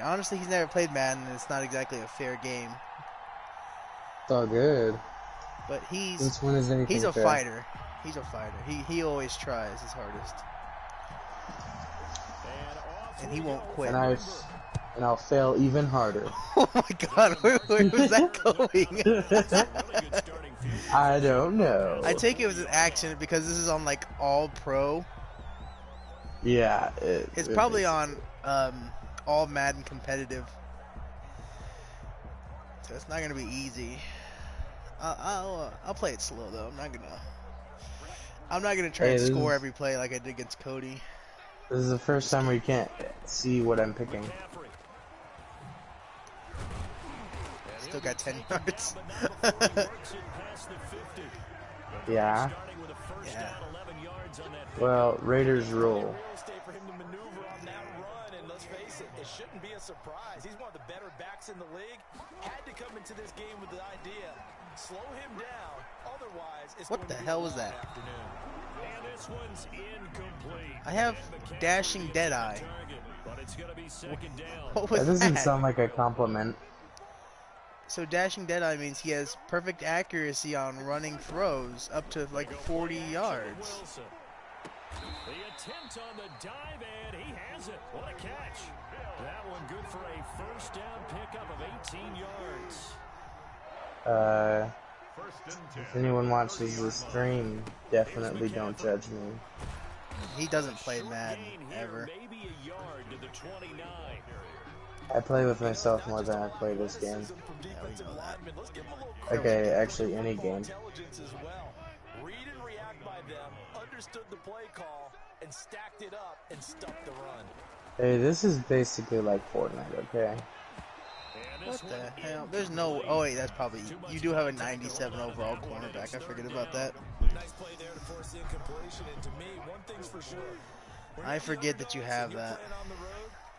Honestly, he's never played Madden, and it's not exactly a fair game. It's all good. But Since when is he's anything a fair? fighter. He's a fighter. He always tries his hardest, and he won't quit. And I'll fail even harder. Oh my God, where was that going? I don't know. I take it was an accident because this is on like all pro. Yeah, It's probably on all Madden competitive, so it's not gonna be easy. I'll play it slow though. I'm not gonna try and score every play like I did against Cody. This is the first time where you can't see what I'm picking. Still got 10 yards. Yeah. Yeah. Well, Raiders roll. It shouldn't be a surprise. He's one of the better backs in the league. Had to come into this game with the idea, slow him down. Otherwise, it's what the hell was that? And this one's incomplete. I have dashing Deadeye. What was that doesn't sound like a compliment. So dashing Deadeye means he has perfect accuracy on running throws up to like 40 yards. The attempt on the dive, and he has it. What a catch. That one good for a first down pickup of 18 yards. If anyone watches this stream, definitely don't judge me. He doesn't play Madden, ever. I play with myself more than I play this game. Yeah, we know that. Okay, actually any game. Read and react by them, understood the play call, and stacked it up and stuffed the run. Hey, this is basically like Fortnite, okay? What the hell? There's no... Oh, wait, that's probably... You do have a 97 overall cornerback. I forget about that. Nice play there to force the incompletion, and to me, one thing's for sure. I forget that you have that.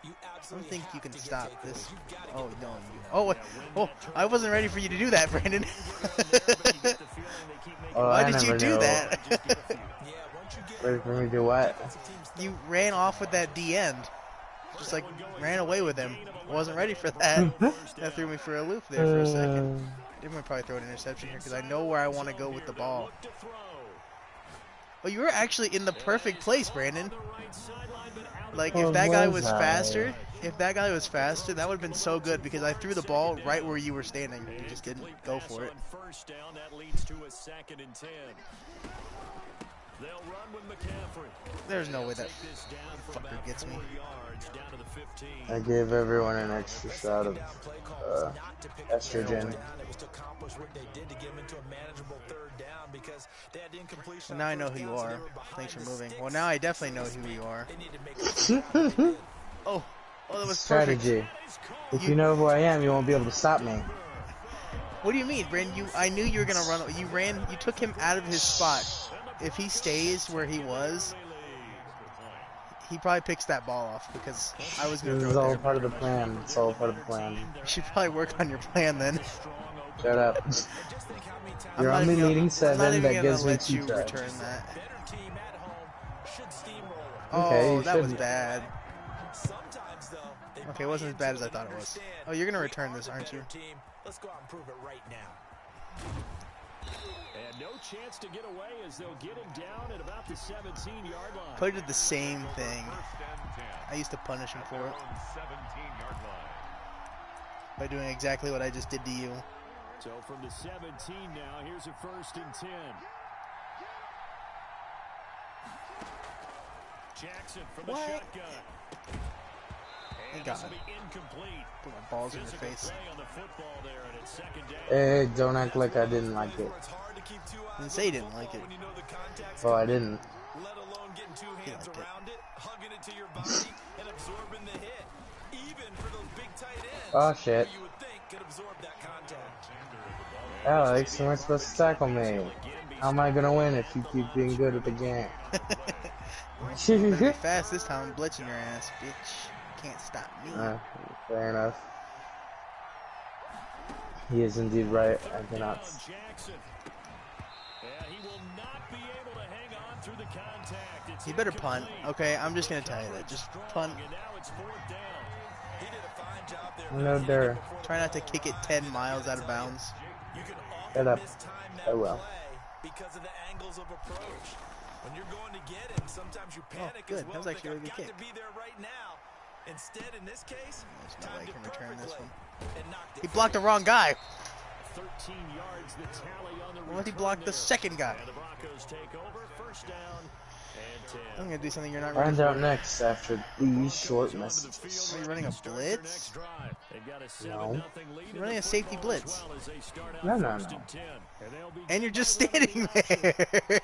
I don't think you can stop this. Oh, no. Oh, I wasn't ready for you to do that, Brandon. Why did you do that? Ready for me to do what? You ran off with that D end. Just like ran away with him. Wasn't ready for that. That threw me for a loop there for a second. I'm gonna probably throw an interception here because I know where I want to go with the ball. Oh, you were actually in the perfect place, Brandon. Like if that guy was faster, that would have been so good because I threw the ball right where you were standing. You just didn't go for it. There's no way that fucker gets me. I gave everyone an extra shot of estrogen. Well, now I know who you are. Thanks for moving. Well, now I definitely know who you are. Oh, that was strategy. If you know who I am, you won't be able to stop me. What do you mean, Brandon? I knew you were gonna run. You took him out of his spot. If he stays where he was, he probably picks that ball off because I was going to throw it there. This is all part of the plan. It's all part of the plan. You should probably work on your plan then. Shut up. You're only needing 7, that gives me 2 tries. Return that. Okay, oh, that was bad. Okay, it wasn't as bad as I thought it was. Oh, you're going to return this, aren't you? Let's go out and prove it right now. And no chance to get away as they'll get him down at about the 17-yard line. Cody did the same thing. I used to punish him for it. By doing exactly what I just did to you. So from the 17 now, here's a 1st and 10. Jackson from the shotgun. He got it. Put my balls in your face. Hey, don't act like I didn't like it. I didn't say you didn't like it. Well, I didn't. Let alone getting 2 hands around it, hugging it to your body, and absorbing the hit. Even for those big tight ends. Oh shit. You would think could absorb that contact. Alex, you weren't supposed to tackle me. How am I gonna win if you keep being good at the game? Better be fast this time. I'm blitzing your ass, bitch. Can't stop me. Fair enough. He is indeed right. I cannot. You better punt. Okay, I'm just gonna tell you that. Just punt. He did a fine No dirt. Try not to kick it 10 miles out of bounds. You can Shut often up. mistime I that will. play because of the angles of approach. When you're going to get him, sometimes you panic good. as well. That was actually a Think, really I've good got to be there right now. Instead, in this case, There's no way I timed can it return this perfectly one. and knocked it He blocked the wrong guy. 13 yards the tally on the Why would he return block the there. second guy? And the Broncos take over, first down and 10. I'm going to do something you're not ready Find for. out next after these short Onto the messages. Are you running a blitz? They've got a 7-0 No. lead You're in running the a safety football as blitz. well as they start out No. first and 10. And they'll be And you're just by running standing the option. there.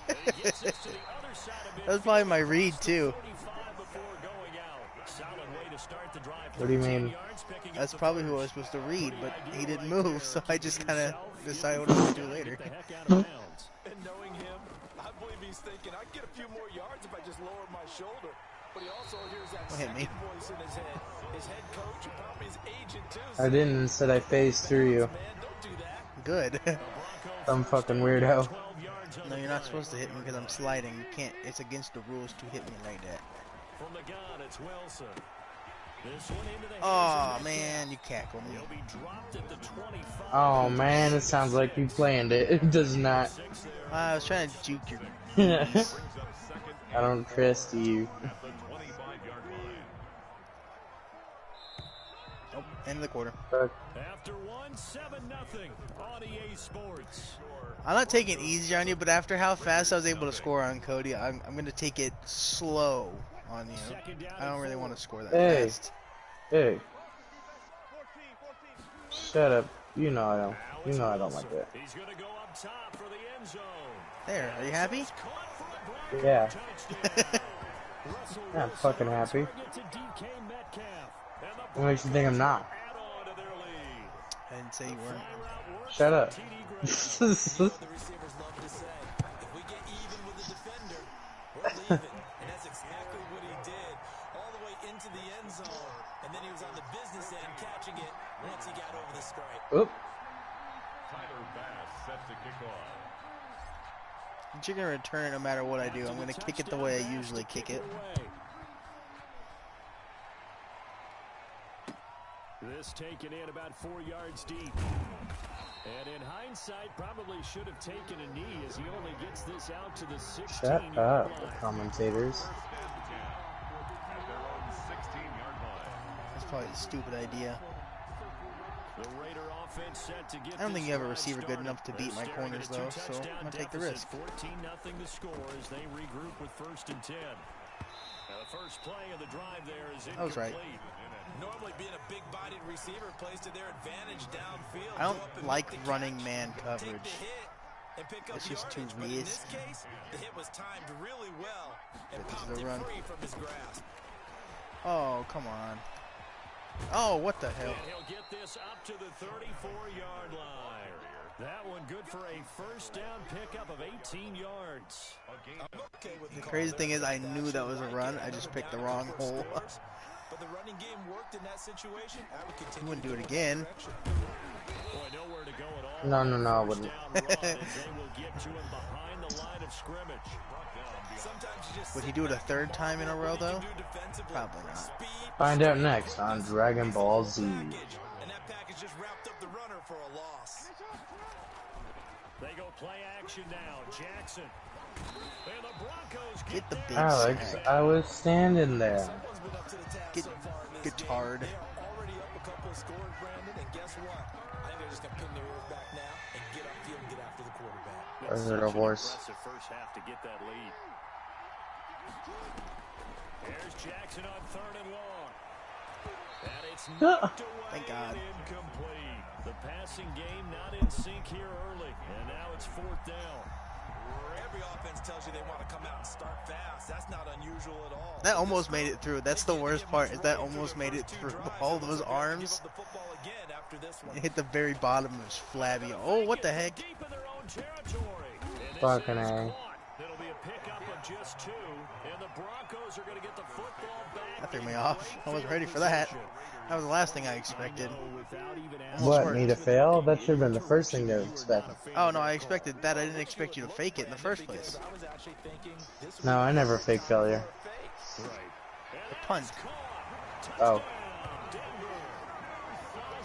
And he gets this to the other side of That was midfield, probably my across read, the too. 35 before going out. Solid way to start the drive. What do you 13 mean? yards, picking up That's the probably who I was first. supposed to read, but Pretty he didn't ideal right move, there. so I Keep just it kind of yourself, get decided the what I was first going to do down, later. get the heck out of bounds. And knowing him, I believe he's thinking, I can get a few more yards if I just lower my shoulder. But he also hears that Don't hit me. second voice in his head. His head coach, and probably his agent too. I didn't. Instead, I phased through you. Man, don't do that. Good. Some fucking weirdo. No, you're not supposed to hit me because I'm sliding. You can't. It's against the rules to hit me like that. From the gun, it's Wilson. This one into the Oh hands of man, you cackled me. He'll be dropped at the 25. Oh man, it sounds like you planned it. It does not. I was trying to juke your. I don't trust you. Oh, end of the quarter. After 7-0 on EA Sports. I'm not taking it easy on you, but after how fast I was able to score on Cody, I'm going to take it slow on you. I don't really want to score that Hey. fast. Hey. Shut up. You know I don't. You know I don't like that. He's going to go up top for the end zone. There, are you happy? Yeah. Yeah, I'm fucking happy. What makes you think I'm not? I didn't say you weren't. Shut up. The receivers love to say, if we get even with the defender, we're leaving. And that's exactly what he did, all the way into the end zone. And then he was on the business end catching it once he got over the stripe. Oop. You're going to return it no matter what I do. I'm going to kick it the way I usually kick it. This taken in about 4 yards deep. And in hindsight, probably should have taken a knee as he only gets this out to the 16-yard Shut line. up, commentators. That's probably a stupid idea. The Raider offense set to get I don't think this you have a drive receiver good started. enough to beat my They're staring corners, at a though, so two-touchdown I'm going to take the deficit, risk. 14-0 to score as they regroup with 1st and 10. Now the first play of the drive there is incomplete. I was right. Normally being a big-bodied receiver plays to their advantage downfield. I don't like running man coverage. And pick up It's just too yardage, but in this risky. case, the hit was timed really well and This is popped a it run. free from his grasp. Oh, come on. Oh, what the hell? And he'll get this up to the 34-yard line. That one good for a first down pickup of 18 yards. I'm okay with The call crazy there. thing is I That's knew that was a actually run. right. I just picked the Down wrong for hole. scores. But the running game worked in that situation. I would continue You wouldn't to do go it in that again. direction. Boy, nowhere to go at all. No, I wouldn't. First down run as they will get to him behind the line of scrimmage. Sometimes you just Would he sit do it a back third and time in a wonder row, what he though? can do defensively. Probably not. Speed, Find out next on Dragon Ball Z. package, and that package just wrapped up the runner for a loss. They go play action now. Jackson. And the Broncos Get the big Alex, sack. I was standing there. Someone's been up to the task Get so far in this game. guitarred. They are already up a couple of scores, Brandon, and guess what? I think they're just going to pin their ears back now and get upfield and get after the quarterback. Or is it a horse? Impressive first half to get that lead. There's Jackson on 3rd and long. And it's knocked away Thank God. and incomplete. The passing game not in sync here early. And now it's 4th down. Every offense tells you they want to come out and start fast. That's not unusual at all. That almost made it through. That's the worst part, is that almost made it through. All those arms. It hit the very bottom. It was flabby. Oh, what the heck? Deep in their own territory. And this Fucking is A. caught. It'll be a pickup of just 2. And the Broncos are going to get the football back. That threw me in off. great I wasn't field ready for that. position. That was the last thing I expected. Without even Almost What, worked. me to fail? That should have been the first thing to expect. Oh, no, I expected that. I didn't expect you to fake it in the first place. No, I never fake failure. The punt. Oh.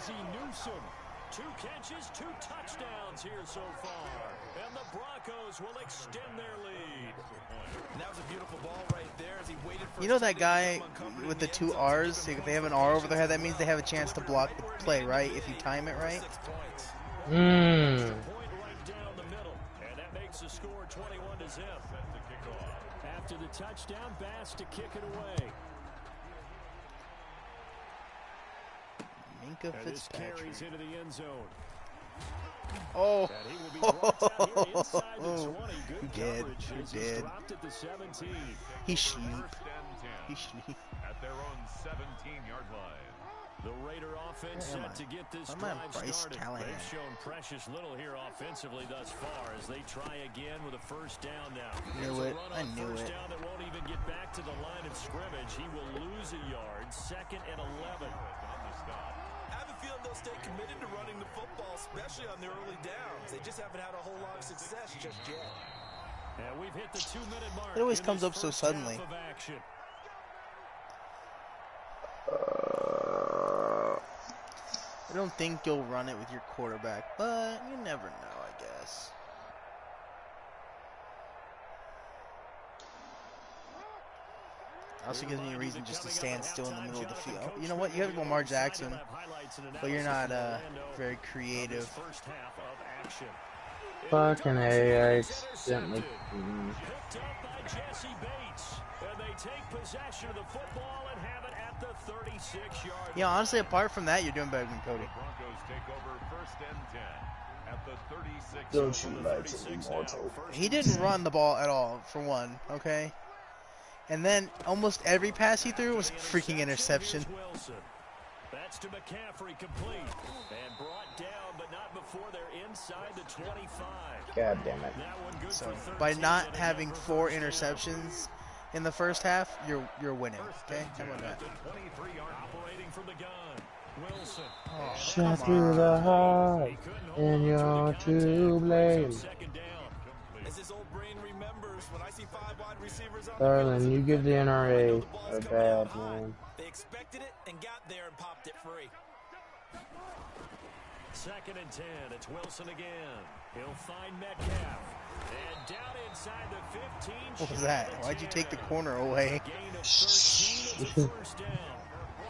Ozzie Newsome. 2 catches, 2 touchdowns here so far. And the Broncos will extend their lead. And that was a beautiful ball right there as he waited for You know that guy with the 2 R's? If they have an R over their head, that means they have a chance to block the play, right? If you time it right. Mmm. Point right down the middle. And that makes the score 21-0. After the touchdown, Bass to kick it away. Minka And this Fitzpatrick. carries into the end zone. Oh, And he will be brought down here inside the 20. Good he did. coverage He as he's did. dropped at the 17. He sleep. He sleep. At their own 17-yard line. The Raider offense Where am set to get this I'm at drive Bryce started. Callahan. They've shown precious little here offensively thus far as they try again with a first down now. Knew Here's it. a run I on knew first it. down that won't even get back to the line of scrimmage. He will lose a yard. 2nd and 11. I have a feeling they'll stay committed to running the football, especially on the early downs. They just haven't had a whole lot of success just yet. And we've hit the 2-minute mark. It always in comes this up so first half suddenly. of action. I don't think you'll run it with your quarterback, but you never know, I guess. Also gives me a reason just to stand still in the middle of the field. You know what? You have Lamar Jackson, but you're not very creative. First half of action. Fucking A, I accidentally. Picked up by Jesse Bates. And they take possession of the football and have it at the 36-yard line. Yeah, honestly, apart from that, you're doing better than Cody. Broncos take over 1st and 10 at the 36. Don't you like to be mortal? He didn't run the ball at all, for one, okay? And then almost every pass he threw was a freaking interception. Wilson. That's to McCaffrey, complete. And brought down, but not before they're inside the 25. God damn it. That one good So for 13 by not and a having number 4 first down. interceptions in the first half, you're winning. Okay, how about that? Operating from the gun. Wilson. Oh, Shot come through on. the heart, and you're to blame. Second down. As this old brain remembers, when I see 5 wide receivers on Darling, the you give the field, NRA the ball's a coming bad out hot. name. They expected it and got there and popped it free. 2nd and 10. It's Wilson again. He'll find Metcalf. And down inside the 15. What was that? Why'd you take the corner away? Gain of 13 at the first down.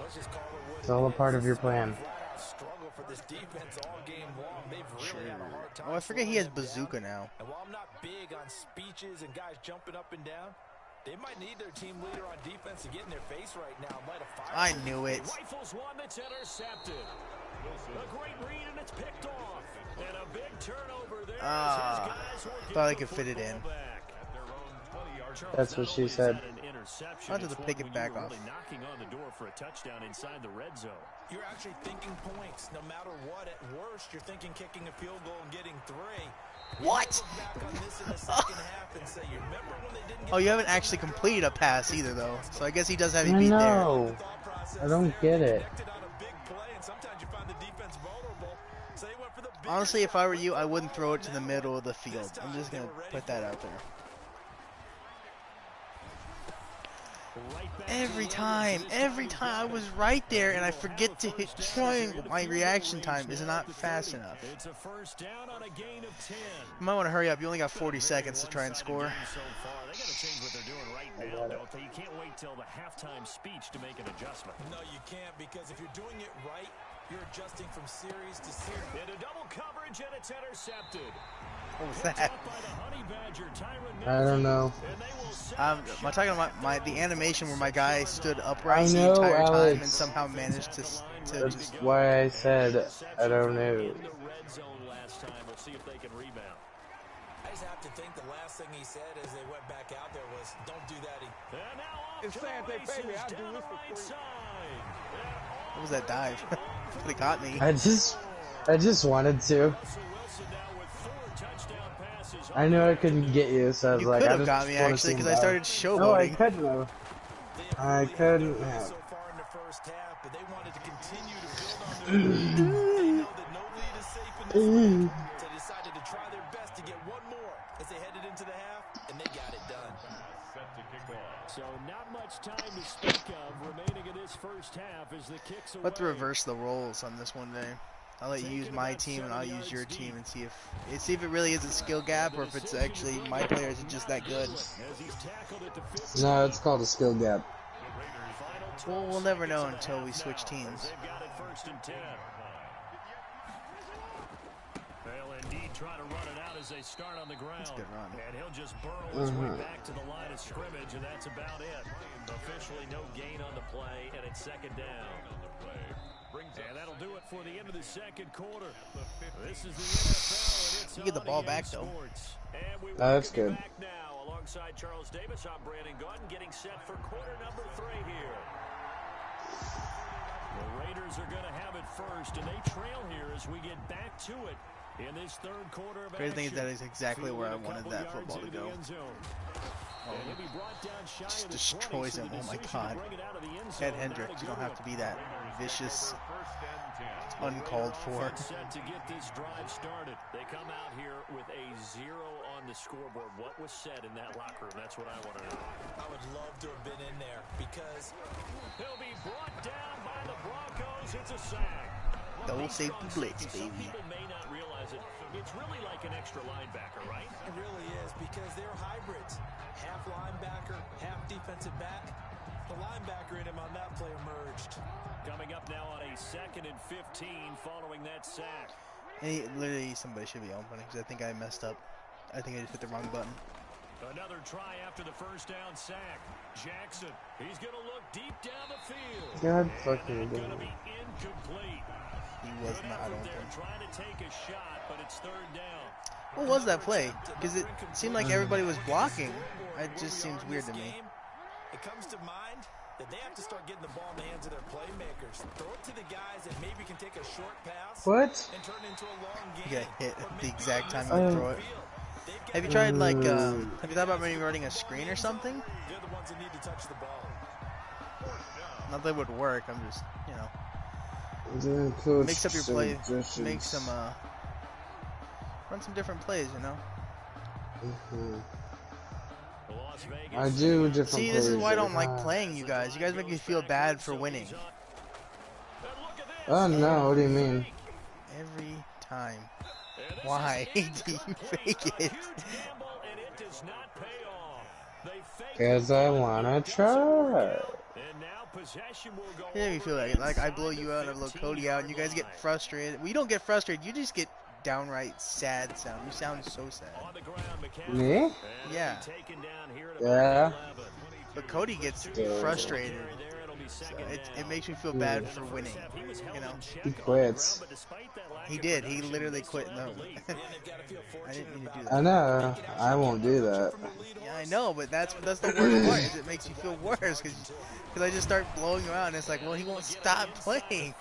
Let's just call it what It's all a it part is. of your plan. Flat-out struggle for this defense all game long. They've really had a hard time. Oh, I forget he has slowing them bazooka down. now. And while I'm not big on speeches and guys jumping up and down, they might need their team leader on defense to get in their face right now and light a fire. I knew it. Rifles one that's intercepted. A great read and it's picked off. And a big turnover there. Ah, thought I could fit it in. That's what she said. Wanted to pick it back off. Really knocking on the door for a touchdown inside the red zone. You're actually thinking points. No matter what, at worst, you're thinking kicking a field goal and getting 3. What? Look back on this in the second half and say, you remember when they didn't get Oh, you haven't actually completed a pass either, though. So I guess he does have you I beat there. know. I don't get it. Honestly, if I were you, I wouldn't throw it to the middle of the field. I'm just going to put that out there. Every time I was right there and I forget to hit triangle. My reaction time is not fast enough. It's a first down on a gain of 10. You might want to hurry up. You only got 40 seconds to try and score. So far, they got to change what they're doing right now, don't they? You can't wait till the halftime speech to make an adjustment. No, you can't, because if you're doing it right, you're adjusting from series to series. Into double coverage, and it's intercepted. What was that? I don't know. Am I talking about the animation where my guy stood upright I the know, entire time Alex. and somehow managed to That's just... why I said I don't know. In the red zone last time. We'll see if they can rebound. I just have to think the last thing he said as they went back out there was, don't do that. And now off It's to sad the they pay me. races I do down this the for right free. side. What was that dive? They got me. I just wanted to. Russell Wilson now with 4 touchdown passes. I knew I couldn't get you, so I was You like, could I have just got me, wanna actually, see him because I die. started No, I showboating. couldn't have. I couldn't have. So far in the first half, but they wanted to continue to build on their lead. They know that no lead is safe in this league, so they decided to try their best to get one more as they headed into the half, and they got it done. Set to kick off. So not much time to speak of remaining in this first half as the kicks I'll have to reverse the roles on this one day. I'll let you use my team and I'll use your team and see if it really is a skill gap or if it's actually my players are just that good. No, it's called a skill gap. Well, we'll never know until we switch teams. They've got it 1st and 10. They'll indeed try to run it out as they start on the ground. That's a good run. And he'll just burrow his way back to the line of scrimmage, and that's about it. Officially no gain on the play, and it's 2nd down. And that'll do it for the end of the 2nd quarter. This is the NFL, and it's You get the ball back, though. That's good. Back now, alongside Charles Davis, I'm Brandon Gordon, getting set for quarter number 3 here. The Raiders are going to have it first, and they trail here as we get back to it in this 3rd quarter of Crazy thing is action. that is exactly where I wanted that football to go. Oh, just destroys him. Oh my God. Ed Hendricks, you don't have to be that vicious. It's uncalled for. Set to get this drive started. They come out here with a 0 on the scoreboard. What was said in that locker room? That's what I want to know. I would love to have been in there because he'll be brought down by the Broncos. It's a sack. Double safety blitz, Some baby. people may not realize it. It's really like an extra linebacker, right? it really is because they're hybrids. Half linebacker, half defensive back. The linebacker in him on that play emerged. Coming up now on a 2nd and 15 following that sack. Literally, somebody should be opening because I think I messed up. I think I just hit the wrong button. Another try after the 1st down sack. Jackson, he's going to look deep down the field. God fucking and it's going to damn. be incomplete. He was Good not effort open. there, trying to take a shot, but it's 3rd down. What was that play? Because it seemed like everybody was blocking. It just seems weird to me. It comes to mind that they have to start getting the ball in the hands of their playmakers. Throw it to the guys that maybe can take a short pass What? and turn it into a long game. You got hit Or at the maybe exact time miss you the throw it. field. They've got Have you to- tried like, have you thought about maybe running a screen or something? They're the ones that need to touch the ball. Not that it would work. I'm just, you know, Coach mix up your play, suggestions. make some, run some different plays, you know. The Las Vegas I do different See, this is plays why I every don't like time. playing you guys. You guys make me feel bad for winning Oh no, what do you mean? every time. Why do you fake it? Cause I wanna try. Yeah, you feel like I blow you out, I blow Cody out, and you guys get frustrated. Well, you don't get frustrated. You just get downright sad sound. You sound so sad. Me? Yeah. Yeah. But Cody gets frustrated. So it makes me feel bad for winning. You know. He quits. He did. He literally quit. No. I didn't mean to do that. I know. I won't do that. Yeah, I know, but that's the worst part. Is it makes you feel worse because I just start blowing you out, and it's like, well, he won't stop playing.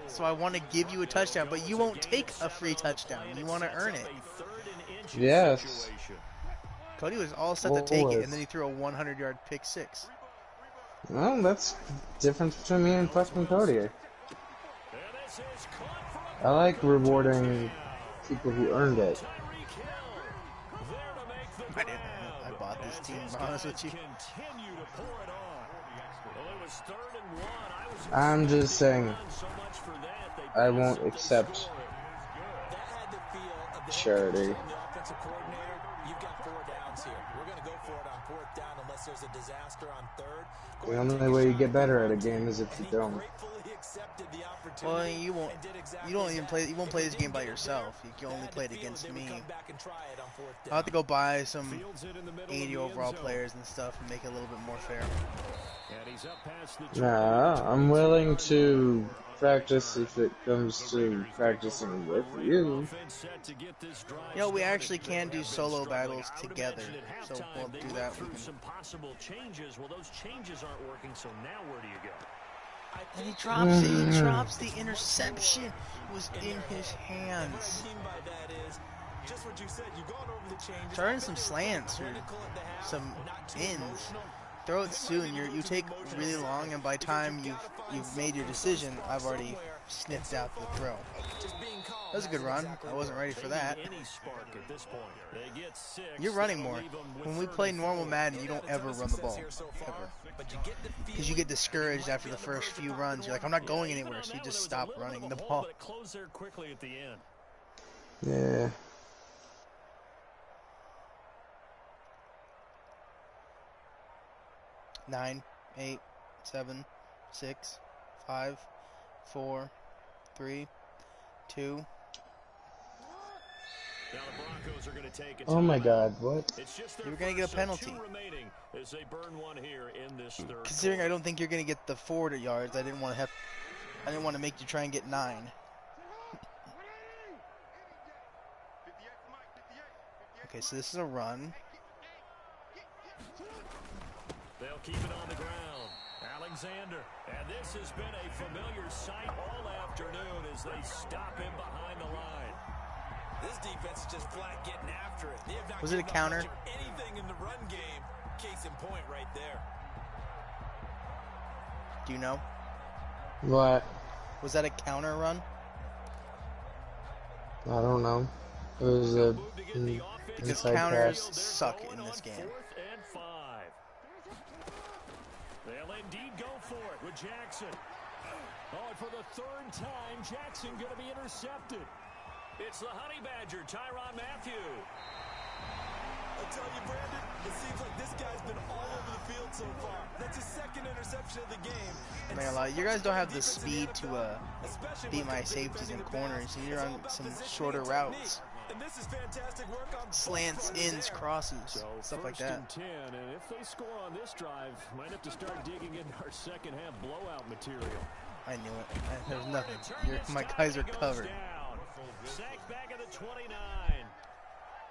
So I want to give you a touchdown, but you won't take a free touchdown. You want to earn it. Yes. Cody was all set to take it, and then he threw a 100-yard pick six. Well, that's the difference between me and fucking Cody. I like rewarding people who earned it. I didn't. I bought this team, to be honest with you. I'm just saying, I won't accept charity. The only way you get better at a game is if you don't. Well, you won't. You don't even play. You won't play this game by yourself. You can only play it against me. I'll have to go buy some 80 overall players and stuff and make it a little bit more fair. Nah, I'm willing to practice if it comes to practicing with you. You know, we actually can do solo battles together, so we'll do that. We can... Some possible changes. Well, those changes aren't working. So now where do you go? And he drops it. He drops the interception. It was in his hands. Turn some slants or some ins. Throw it soon. You take really long, and by the time you've made your decision, I've already sniffed out the throw. Just being calm That was a good hasn't run. exactly I wasn't ready for that. Any spark at this point. They get 6. You're running more. Leave 'em with When we 3rd play and normal 4. Madden, you don't ever run the ball. Ever. Because you get discouraged after the first few runs. You're like, I'm not going anywhere, so you just stop running the ball. But it closed there quickly at the end. Yeah. Nine, 8, 7, 6, 5, 4, 3, 2. Now the Broncos are going to take a Oh my timeout. God, what? It's just You their were going to get a first, so penalty. 2 remaining as they burn one here in this third Considering I quarter. don't think you're going to get the 40 yards, I didn't want to make you try and get 9. Okay, so this is a run. They'll keep it on the ground. Alexander. And this has been a familiar sight all afternoon as they stop him behind the line. This defense is just flat getting after it. They have not Was it a given up counter? much of anything in the run game. Case in point right there. Do you know? What? Was that a counter run? I don't know. It was a Because inside counters pass. suck in this game. 4th and 5. They'll indeed go for it with Jackson. Oh, and for the 3rd time, Jackson going to be intercepted. It's the Honey Badger, Tyrann Mathieu. I'll tell you, Brandon, it seems like this guy's been all over the field so far. That's his 2nd interception of the game. And Man, like, you guys don't have the defense in speed to especially beat with my the big safeties and defending corners, backs. and you're It's on all about some positioning shorter and routes. technique. And this is fantastic work on both Slants, fronts ins, there. crosses, So stuff like 1st that. and 10, and if they score on this drive, might have to start digging into our second half blowout material. I knew it. There's nothing. My guys are covered. Sacked back at the 29.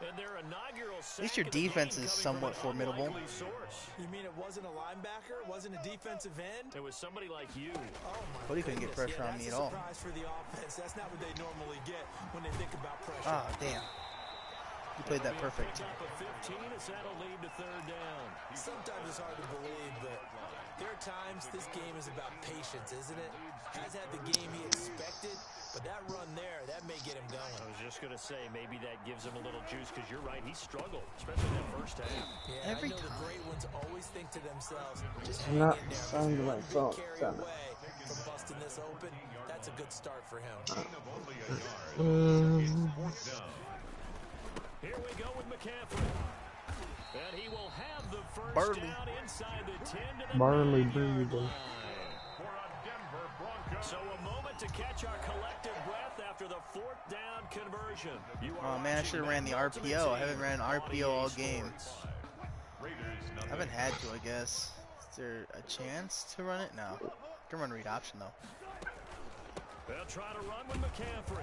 And their inaugural At least your sack of the defense game is coming somewhat from an formidable. unlikely source. You mean it wasn't a linebacker? It wasn't a defensive end? It was somebody like you. Oh my Cody couldn't get goodness. pressure on That's me a at all. surprise for the offense. That's not what they normally get when they think about pressure. Ah, damn. You played that perfect. Pick up a 15 as that'll lead to 3rd down. Sometimes it's hard to believe, but there are times this game is about patience, isn't it? He's had the game he expected, but that run there, that may get him I going. was just going to say, maybe that gives him a little juice, because you're right, he struggled, especially that first half. Yeah, Every I know time. the great ones always think to themselves, just I'm hang not in there. signed to my If phone. we carry Damn it. away from busting this open, that's a good start for him. Here we go with McCaffrey. And he will have the first Barley. down inside the 10 to the Barley 9-yard breathing. line. So a moment to catch our collective breath after the 4th down conversion. You are Oh man, I should have ran the RPO. I haven't ran RPO all game. I haven't had to, I guess. Is there a chance to run it? No. I can run read option though. They'll try to run with McCaffrey.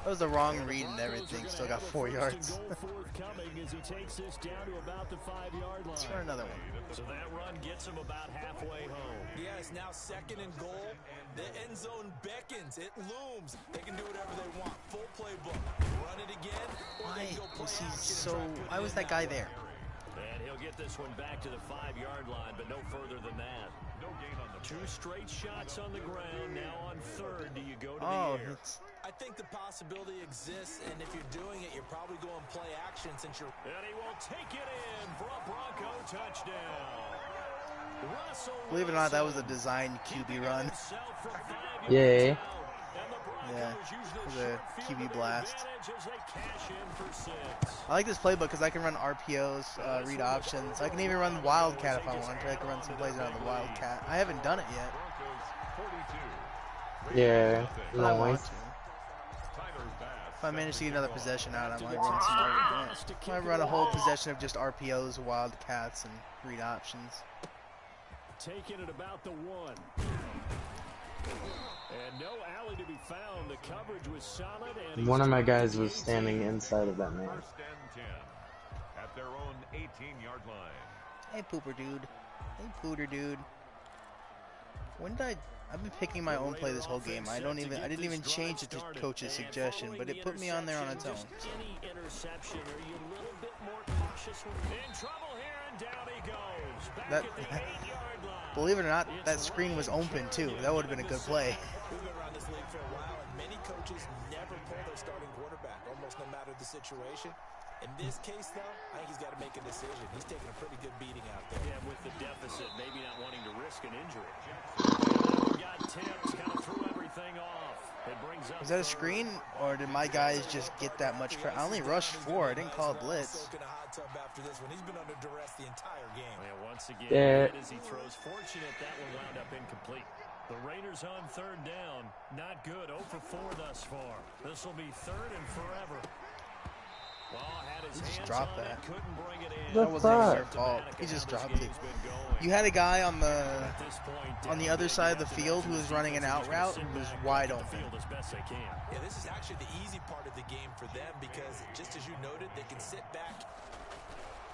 That was the wrong read and everything. Still got 4 yards. Forthcoming as he takes this down to about the 5-yard line. Let's run another one. So that run gets him about halfway home. Yeah, it's now 2nd and goal. The end zone beckons. It looms. They can do whatever they want. Full playbook. Run it again. Or Why they go play was he action and so? try and put it Why was in that guy there? And he'll get this one back to the 5-yard line, but no further than that. 2 straight shots on the ground. Now on 3rd, do you go to Oh, the air? it's I think the possibility exists, and if you're doing it, you're probably going play action since you're... And he will take it in for a Bronco touchdown. Russell believe it or not, that was a designed QB run. himself from 5 yards Yay. out. And the Broncos Yeah, use it the was a short field QB to blast. their advantage as they cash in for 6. I like this playbook because I can run RPOs, read options. I can even run Wildcat if I want to. I can run some plays out of the Wildcat. I haven't done it yet, Yeah. but I want Nice. to. If I manage to get another possession out, I might run some more. I might run a whole possession of just RPOs, Wildcats, and read options. Taking it about the 1. And no alley to be found. The coverage was solid. And One of my guys was standing inside of that man. 1st and 10 at their own 18-yard line. Hey, Pooper Dude. Hey, Pooter Dude. When did I've been picking my own play this whole game. I didn't even change it to coach's suggestion, but it put me on there on its own. Any interception, are you a little bit more cautious? In trouble here, and down he goes. Back That- at the 8-yard line. Believe it or not, that screen was open too. That would have been a good play. We've been around this league for a while, and many coaches never pull their starting quarterback, almost no matter the situation. In this case, though, I think he's got to make a decision. He's taking a pretty good beating out there. Yeah, with the deficit, maybe not wanting to risk an injury. That one got tipped, kind of threw everything off. It brings up Was that a screen, or did my guys just get that much? I only rushed 4. I didn't call a blitz. He's been under duress the entire game. Yeah, once again, Yeah. as he throws, fortunate that one wound up incomplete. The Raiders on third down, not good. 0 for 4 thus far. This will be third and forever. Well, had his He just hands dropped on it, that. couldn't bring it in. The That wasn't even their fuck? fault. He just dropped it. Game's been going. You had a guy on the At this point, on the down other big, side of you the have to field who imagine was this running an defense out is gonna route sit was back, wide look at the open. field as best they can. Yeah, this is actually the easy part of the game for them because, just as you noted, they can sit back.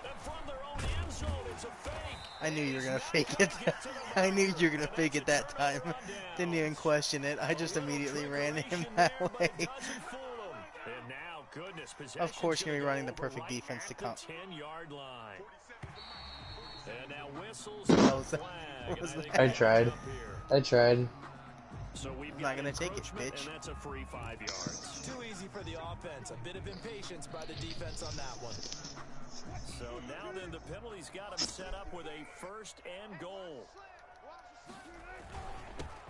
And from their own end zone, it's a fake. I knew you were gonna fake it. I knew you were gonna fake it that time. Didn't even question it. I just immediately ran him that way. And now, goodness, Of course, you're gonna be running the over perfect right defense at to the come. 10-yard line. And now whistles What and was that? flag, What was and I think that? I we'll tried. jump here. I tried. So we've I'm not got gonna take it, encroachment, bitch. And that's a free 5 yards. Too easy for the offense. A bit of impatience by the defense on that one. So now then the penalty's got him set up with a 1st and goal.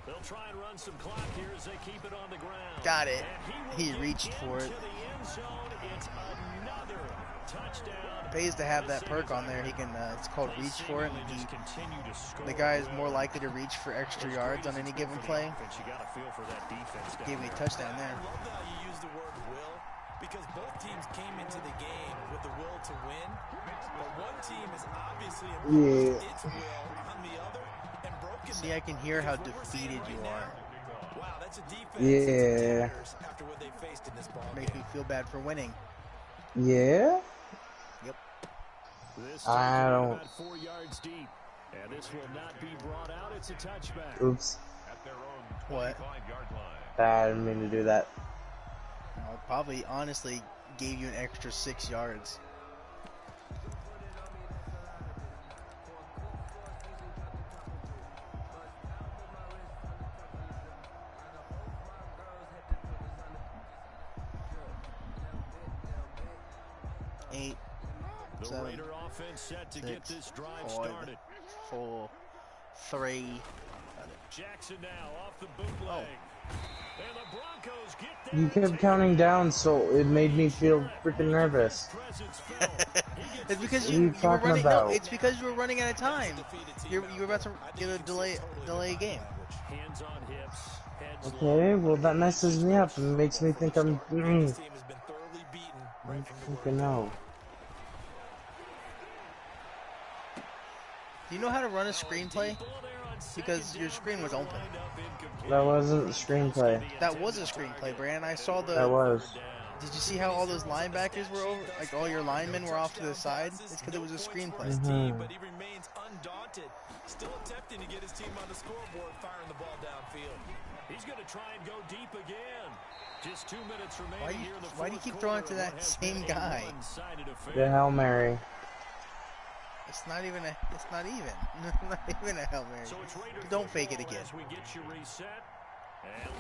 They'll try and run some clock here as they keep it on the ground. Got it. And He will reached get for it. into the end zone. It's another touchdown. It pays to have that perk on there. He can. It's called They reach for it. seemingly And just continue to score. the guy is more likely to reach for extra yards on any given play. You got to feel for that defense down Gave me a there. touchdown there. I love how you use the word will because both teams came into the game with the will to win, but one team has obviously imposed its will on the other and broken See, I can hear how defeated you are. Wow, that's a defense. Yeah. After what they faced in this ball Make game. me feel bad for winning. Yeah? Yep. This I takes don't- about 4 yards deep. And this will not be brought out. It's a touchback. Oops. At their own What? 25-yard line. I didn't mean to do that. I probably honestly gave you an extra 6 yards. Eight, The 7, Raider offense set to get 6, this drive 5, started. 4, 3. Jackson now off the bootleg. And the Broncos get there. You kept counting down, so it made me feel freaking nervous. Presence filled. It's because What are you you were talking running. about? No, it's because you were running out of time. You were about to get a delay game. Hands on hips. Heads Okay, well that messes me up and makes me think I'm... This team has been thoroughly beaten right from the Freaking no. Do you know how to run a screenplay? Because your screen was open. That wasn't the screenplay. That was a screenplay, Brandon. I saw the. That was. Did you see how all those linebackers were over? Like all your linemen were off to the side. It's because it was a screenplay. Mhm. But he remains undaunted, still attempting to get his team on the scoreboard, firing the ball downfield. He's going to try and go deep again. Just 2 minutes remaining Why do you- here in the why do you fourth keep throwing quarter to that of what has same been a guy? one-sided affair. The Hail Mary. It's not even a. It's not even. Not even a Hail Mary. So it's Raider Don't fake it football again. as we get you reset. And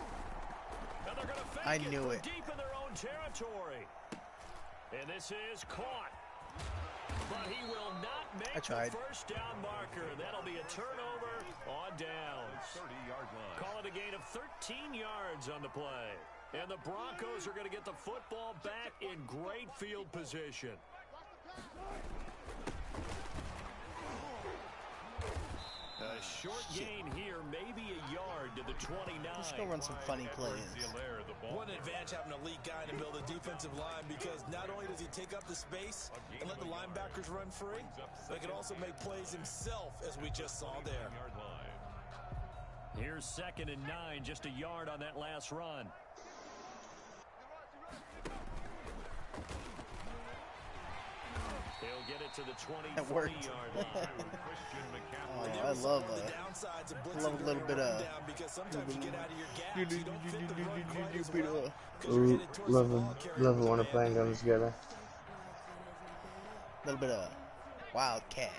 they're going to fake I it knew from it. deep in their own territory. And this is caught. But he will not make I tried. the first down marker. That'll be a turnover on downs. 30-yard line. Call it a gain of 13 yards on the play. And the Broncos are going to get the football back in great field position. A short gain here, maybe a yard to the 29. Let's go run some funny plays. What an advantage having an elite guy in the middle of the defensive line because not only does he take up the space and let the linebackers run free, but he can also make plays himself, as we just saw there. Here's 2nd and 9, just a yard on that last run. He'll get it to the That worked. 20-yard line. Oh, I love a little bit of. Ooh, love it when they're playing guns together. A little bit of wildcat.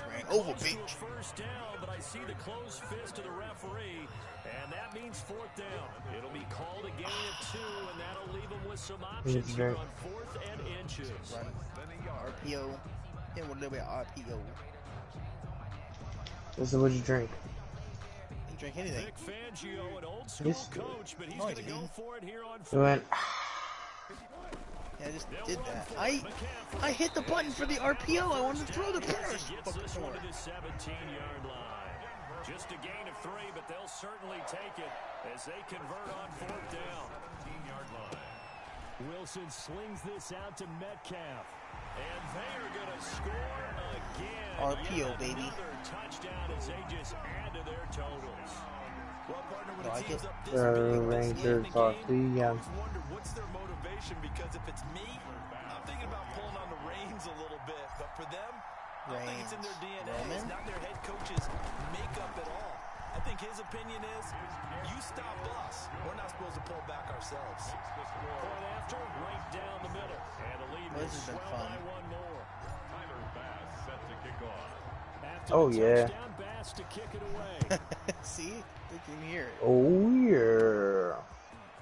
ran over, Close to a bitch. first down, but I see the closed fist of the referee, and that means fourth down. It'll be called a gain of 2, and that'll leave them with some options here on 4th and inches. Run. RPO. Hit with a little bit of RPO. This is what you drink. Didn't drink anything. Vic Fangio, an old school Yes. coach, but he's No, I going to go didn't. for it here on You went. Yeah, I just did that. I hit the button for the RPO. I wanted to throw the pass. Gets this one to the 17-yard line. Just a gain of 3, but they'll certainly take it as they convert on 4th down. 15-yard line. Wilson slings this out to Metcalf. And they are going to score again. RPO, Yet baby. Another touchdown as they just add to their totals. Well, partner, when I a like team's it. up this big and that's late in Rangers the are game, the I always wonder what's their motivation, because if it's me, I'm thinking about pulling on the reins a little bit, but for them, I think it's in their DNA. Roman? It's not their head coach's makeup at all. I think his opinion is, you stop us. We're not supposed to pull back ourselves. Point after, right down the middle. And the lead Well, will this has been swell fun. by 1 more. Tyler Bass set to kick off. After Oh, the yeah. touchdown, Bass to kick it away. See? They can hear it. Oh yeah.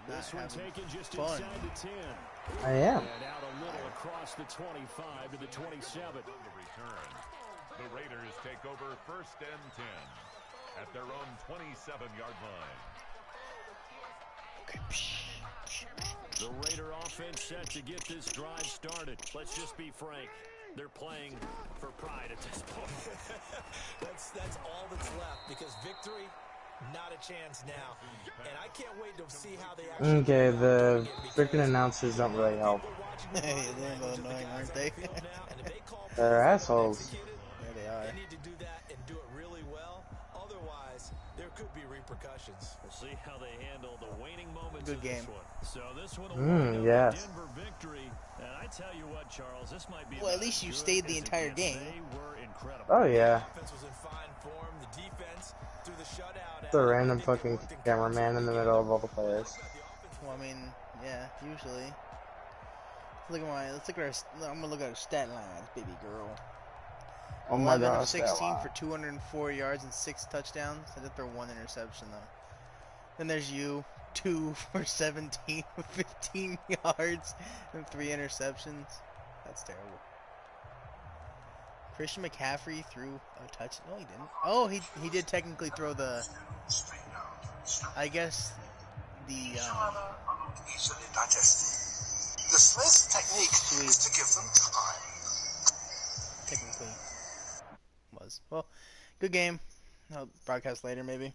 This one having taken just fun. inside the 10. I am. And out a little across the 25 to the 27. On the return, the Raiders take over 1st and 10 at their own 27-yard line. The Raider offense set to get this drive started. Let's just be frank. They're playing for pride at this point. That's all that's left, because victory, not a chance now. And I can't wait to see how they actually Okay, go the about doing it, because freaking announcers don't really help. people watching Hey, the they're body language of the annoying, guys aren't on they? the field now, and if they call They're plays well assholes. executed, There they are. they need to do that and do it really well. Otherwise, there could be repercussions. We'll see how they handle the waning moments Good of game. this one. So this one will wind up yes. a Denver victory. And I tell you what, Charles, this might be Well, at about least you as stayed good the as it entire gets. game. They were incredible. Oh yeah. The offense was in fine form. The defense, through the shutout, The random fucking cameraman in the middle of all the players. Well, I mean, yeah, usually. Look at my. Let's look at our. I'm gonna look at our stat lines, baby girl. Oh my 11 gosh. of 16 for 204 yards and 6 touchdowns. I did throw 1 interception though. Then there's you, 2 for 17 with 15 yards and 3 interceptions. That's terrible. Christian McCaffrey threw a touch. No, he didn't. Oh, he did technically throw the. I guess the. Easily digested. The Smith technique is to give them time. Technically was. Well, good game. I'll broadcast later maybe.